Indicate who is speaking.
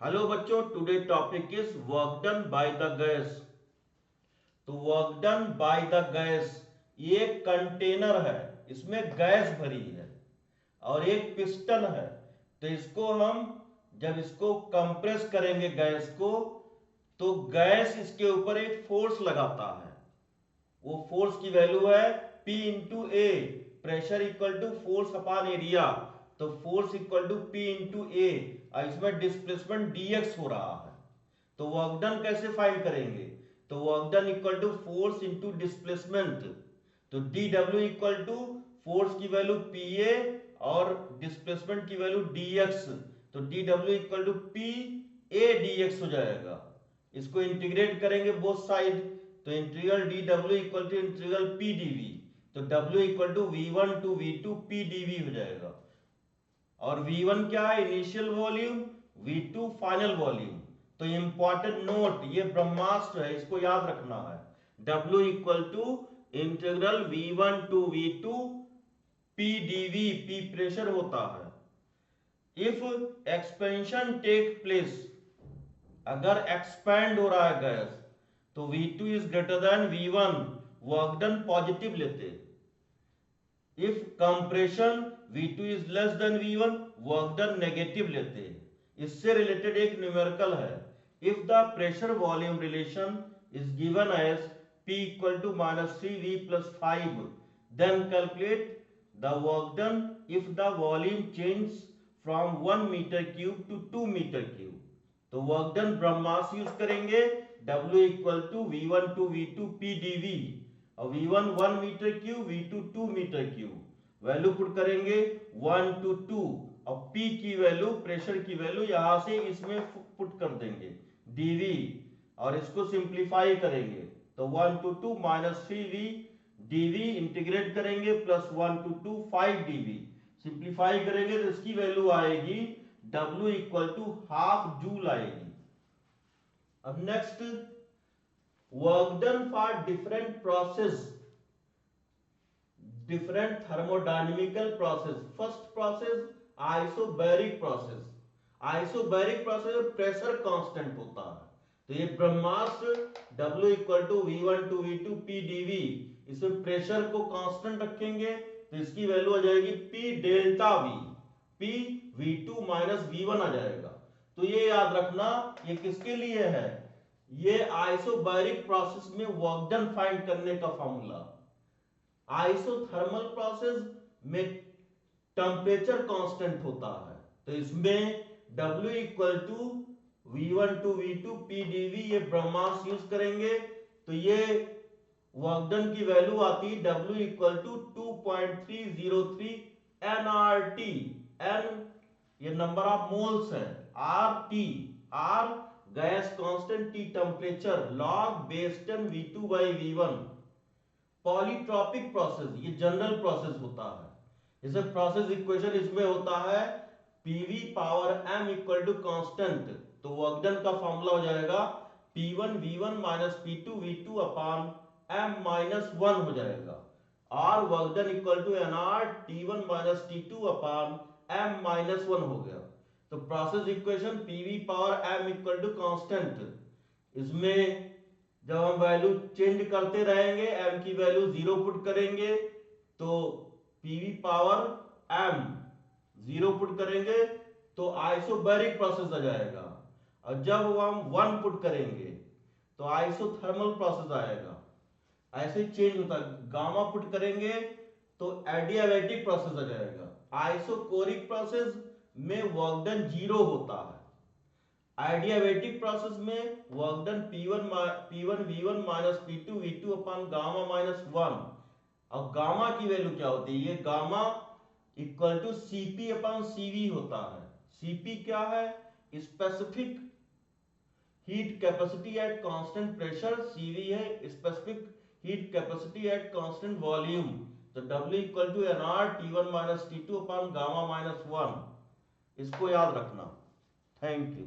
Speaker 1: Hello बच्चों, today topic is work done by the gas. तो work done by the gas ये एक container है, इसमें गैस भरी है और एक पिस्टन है। तो इसको हम जब इसको कंप्रेस करेंगे गैस को, तो गैस इसके ऊपर एक फोर्स लगाता है। वो फोर्स की वैल्यू है P into a. Pressure equal to force upon area. तो force equal to P into a. इसमें डिस्प्लेसमेंट dx हो रहा है। तो वर्क डन कैसे फाइंड करेंगे? तो work done equal to force into displacement. तो डी डब्ल्यू इक्वल टू फोर्स की वैल्यू पी ए और डिस्प्लेसमेंट की वैल्यू dx। तो डी डब्ल्यू equal to p a dx हो जाएगा। इसको इंटीग्रेट करेंगे बोथ साइड। तो इंटीग्रल डी डब्ल्यू equal to integral p dv. तो डब्ल्यू equal to v one to v two p dv हो जाएगा। और V1 क्या है? Initial volume. V2 final volume. तो इंपॉर्टेंट नोट, ये ब्रह्मास्त्र है, इसको याद रखना है। W equal to integral V1 to V2 P dV। P pressure होता है। इफ एक्सपेंशन टेक प्लेस, अगर एक्सपैंड हो रहा है गैस, तो V2 is greater than V1, work done positive लेते। If compression V2 is less than V1, work done negative लेते हैं। इससे रिलेटेड एक न्यूमेरिकल है। If the pressure volume relation is given as P equal to -3V plus 5, then calculate the work done if the volume change from 1 metre cube to 2 metre cube. तो work done ब्रह्मास use करेंगे। W equal to V1 to V2 P dV। और V1 1 metre cube, V2 2 metre cube. Value put करेंगे 1 to 2। और P की value, pressure की value यहां से इसमें पुट कर देंगे dV। और इसको सिंप्लीफाई करेंगे तो 1 टू 2 -3V dV इंटीग्रेट करेंगे प्लस 1 टू 2 5 dV। सिंप्लीफाई करेंगे तो इसकी वैल्यू आएगी W equal to half joule आएगी। अब next, work done for different process, different thermodynamical process. First process isobaric process. Isobaric process में प्रेशर कांस्टेंट होता है। तो ये ब्रह्मास्त्र W equal to V1 to V2 P dV, इसमें प्रेशर को कांस्टेंट रखेंगे तो इसकी वैल्यू आ जाएगी P delta V। P V2 minus V1 आ जाएगा। तो ये याद रखना, ये किसके लिए है? ये आइसोबैरिक प्रोसेस में वर्क डन फाइंड करने का फॉर्मूला। आइसोथर्मल प्रोसेस में टेम्परेचर कांस्टेंट होता है। तो इसमें W equal to V1 to V2 P dV, ये ब्रह्मास्त्र यूज करेंगे तो ये वर्क डन की वैल्यू आती है W equal to 2.303 nRT। N ये नंबर ऑफ मोल्स है। RT, R gas constant, T temperature, log base 10 V2 by V1। Polytropic process ये जनरल प्रोसेस होता है। जैसे प्रोसेस इक्वेशन इसमें होता है PV power m equal to constant. तो वर्क डन का फॉर्मूला हो जाएगा P1 V1 minus P2 V2 upon m minus 1 हो जाएगा। और work done equal to nr T1 minus T2 upon m minus 1 हो गया। तो process equation PV power m equal to constant, इसमें जब हम वैल्यू चेंज करते रहेंगे, m की वैल्यू 0 पुट करेंगे तो PV पावर m 0 पुट करेंगे तो आइसोबैरिक प्रोसेस आ जाएगा। और जब हम 1 पुट करेंगे तो आइसोथर्मल प्रोसेस आएगा। ऐसे चेंज होता है। गामा पुट करेंगे तो एडियाबैटिक प्रोसेस आ जाएगा। आइसोकोरिक प्रोसेस में वर्क डन 0 होता है। आइडियाबैटिक प्रोसेस में work done P1 V1 minus P2 V2 upon gamma minus 1। और गामा की वैल्यू क्या होती है? ये gamma equal to Cp upon Cv होता है। Cp क्या है? Specific heat capacity at constant pressure. Cv है specific heat capacity at constant volume. तो W equal to nr T1 minus T2 upon gamma minus 1। इसको याद रखना। Thank you.